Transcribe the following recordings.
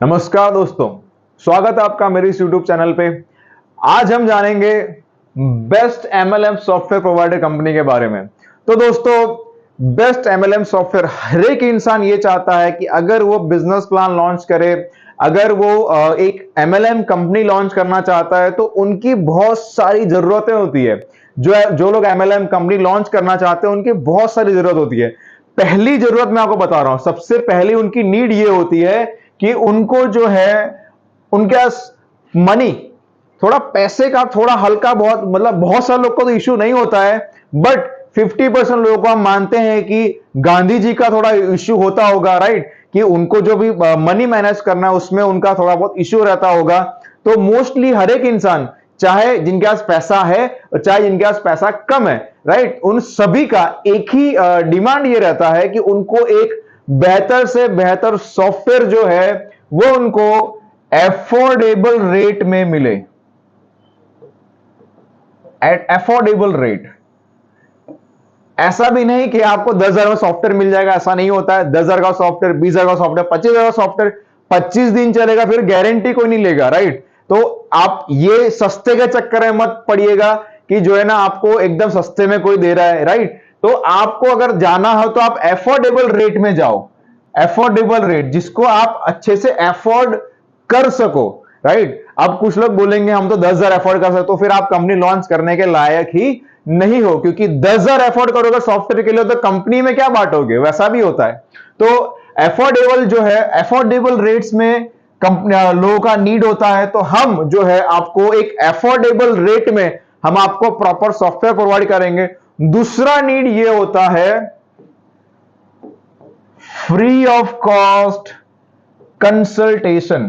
नमस्कार दोस्तों, स्वागत है आपका मेरे इस YouTube चैनल पे। आज हम जानेंगे best MLM software provider company के बारे में। तो दोस्तों, बेस्ट MLM सॉफ्टवेयर, हर एक इंसान ये चाहता है कि अगर वो बिजनेस प्लान लॉन्च करे, अगर वो एक MLM कंपनी लॉन्च करना चाहता है तो उनकी बहुत सारी जरूरतें होती है। जो लोग MLM कंपनी लॉन्च करना चाहते हैं उनकी बहुत सारी जरूरत होती है। पहली जरूरत मैं आपको बता रहा हूं, सबसे पहली उनकी नीड ये होती है कि उनको जो है उनके पास मनी, थोड़ा पैसे का थोड़ा हल्का बहुत, मतलब बहुत सारे लोग को तो इश्यू नहीं होता है, बट 50% लोगों को हम मानते हैं कि गांधी जी का थोड़ा इश्यू होता होगा, राइट, कि उनको जो भी मनी मैनेज करना है उसमें उनका थोड़ा बहुत इश्यू रहता होगा। तो मोस्टली हर एक इंसान, चाहे जिनके पास पैसा है और चाहे जिनके पास पैसा कम है, राइट, उन सभी का एक ही डिमांड ये रहता है कि उनको एक बेहतर से बेहतर सॉफ्टवेयर जो है वो उनको एफोर्डेबल रेट में मिले, एट एफोर्डेबल रेट। ऐसा भी नहीं कि आपको 10,000 में सॉफ्टवेयर मिल जाएगा, ऐसा नहीं होता है। 10,000 का सॉफ्टवेयर, 20,000 का सॉफ्टवेयर, 25,000 का सॉफ्टवेयर 25 दिन चलेगा, फिर गारंटी कोई नहीं लेगा, राइट। तो आप ये सस्ते के चक्कर में मत पड़िएगा कि जो है ना आपको एकदम सस्ते में कोई दे रहा है, राइट। तो आपको अगर जाना हो तो आप एफोर्डेबल रेट में जाओ, एफोर्डेबल रेट जिसको आप अच्छे से एफोर्ड कर सको, राइट। अब कुछ लोग बोलेंगे हम तो 10,000 एफोर्ड कर सकते, तो फिर आप कंपनी लॉन्च करने के लायक ही नहीं हो, क्योंकि 10,000 एफोर्ड करोगे सॉफ्टवेयर के लिए तो कंपनी में क्या बांटोगे, वैसा भी होता है। तो एफोर्डेबल जो है, एफोर्डेबल रेट्स में लोगों का नीड होता है, तो हम जो है आपको एक एफोर्डेबल रेट में हम आपको प्रॉपर सॉफ्टवेयर प्रोवाइड करेंगे। दूसरा नीड ये होता है free of cost consultation,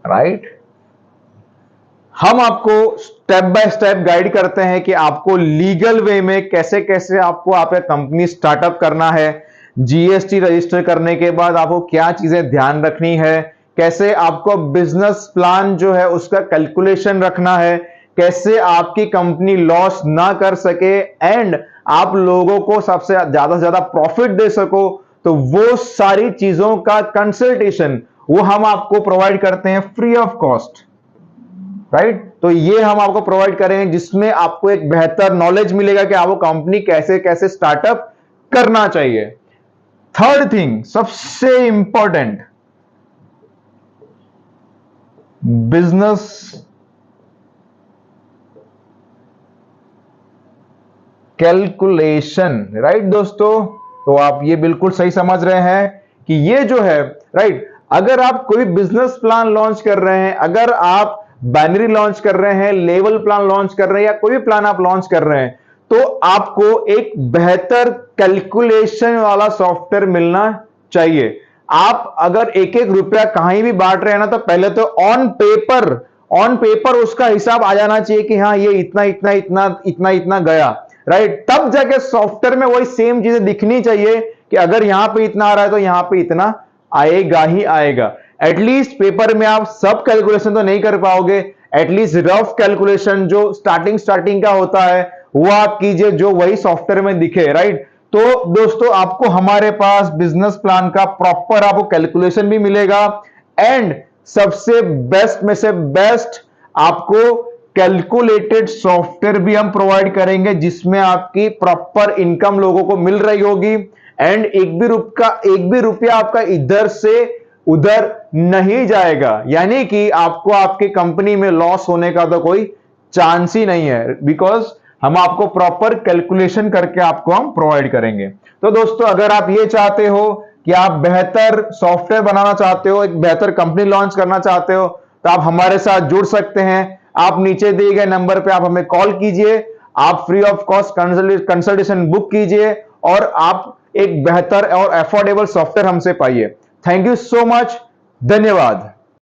right. हम आपको स्टेप बाय स्टेप गाइड करते हैं कि आपको लीगल वे में कैसे कैसे आपको आप कंपनी स्टार्टअप करना है, जीएसटी रजिस्टर करने के बाद आपको क्या चीजें ध्यान रखनी है, कैसे आपको बिजनेस प्लान जो है उसका कैलकुलेशन रखना है, कैसे आपकी कंपनी लॉस ना कर सके एंड आप लोगों को सबसे ज्यादा से ज्यादा प्रॉफिट दे सको। तो वो सारी चीजों का कंसल्टेशन वो हम आपको प्रोवाइड करते हैं फ्री ऑफ कॉस्ट, राइट। तो ये हम आपको प्रोवाइड करेंगे जिसमें आपको एक बेहतर नॉलेज मिलेगा कि आपको कंपनी कैसे कैसे स्टार्टअप करना चाहिए। थर्ड थिंग, सबसे इंपॉर्टेंट, बिजनेस कैलकुलेशन, राइट दोस्तों। तो आप ये बिल्कुल सही समझ रहे हैं कि ये जो है, राइट, अगर आप कोई बिजनेस प्लान लॉन्च कर रहे हैं, अगर आप बाइनरी लॉन्च कर रहे हैं, लेवल प्लान लॉन्च कर रहे हैं, या कोई भी प्लान आप लॉन्च कर रहे हैं, तो आपको एक बेहतर कैलकुलेशन वाला सॉफ्टवेयर मिलना चाहिए। आप अगर एक एक रुपया कहीं भी बांट रहे हैं ना, तो पहले तो ऑन पेपर उसका हिसाब आ जाना चाहिए कि हाँ ये इतना इतना इतना इतना इतना गया, राइट। तब जाके सॉफ्टवेयर में वही सेम चीजें दिखनी चाहिए कि अगर यहां पे इतना आ रहा है तो यहां पे इतना आएगा ही आएगा। एटलीस्ट पेपर में आप सब कैलकुलेशन तो नहीं कर पाओगे, एटलीस्ट रफ कैलकुलेशन जो स्टार्टिंग का होता है वो आप कीजिए, जो वही सॉफ्टवेयर में दिखे, राइट। तो दोस्तों, आपको हमारे पास बिजनेस प्लान का प्रॉपर आपको कैलकुलेशन भी मिलेगा एंड सबसे बेस्ट में से बेस्ट आपको कैलकुलेटेड सॉफ्टवेयर भी हम प्रोवाइड करेंगे जिसमें आपकी प्रॉपर इनकम लोगों को मिल रही होगी एंड एक भी रुपया आपका इधर से उधर नहीं जाएगा, यानी कि आपको आपकी कंपनी में लॉस होने का तो कोई चांस ही नहीं है, बिकॉज हम आपको प्रॉपर कैलकुलेशन करके आपको हम प्रोवाइड करेंगे। तो दोस्तों, अगर आप ये चाहते हो कि आप बेहतर सॉफ्टवेयर बनाना चाहते हो, एक बेहतर कंपनी लॉन्च करना चाहते हो, तो आप हमारे साथ जुड़ सकते हैं। आप नीचे दिए गए नंबर पे आप हमें कॉल कीजिए, आप free of cost consultation book कीजिए और आप एक बेहतर और अफोर्डेबल सॉफ्टवेयर हमसे पाइए। थैंक यू सो मच, धन्यवाद।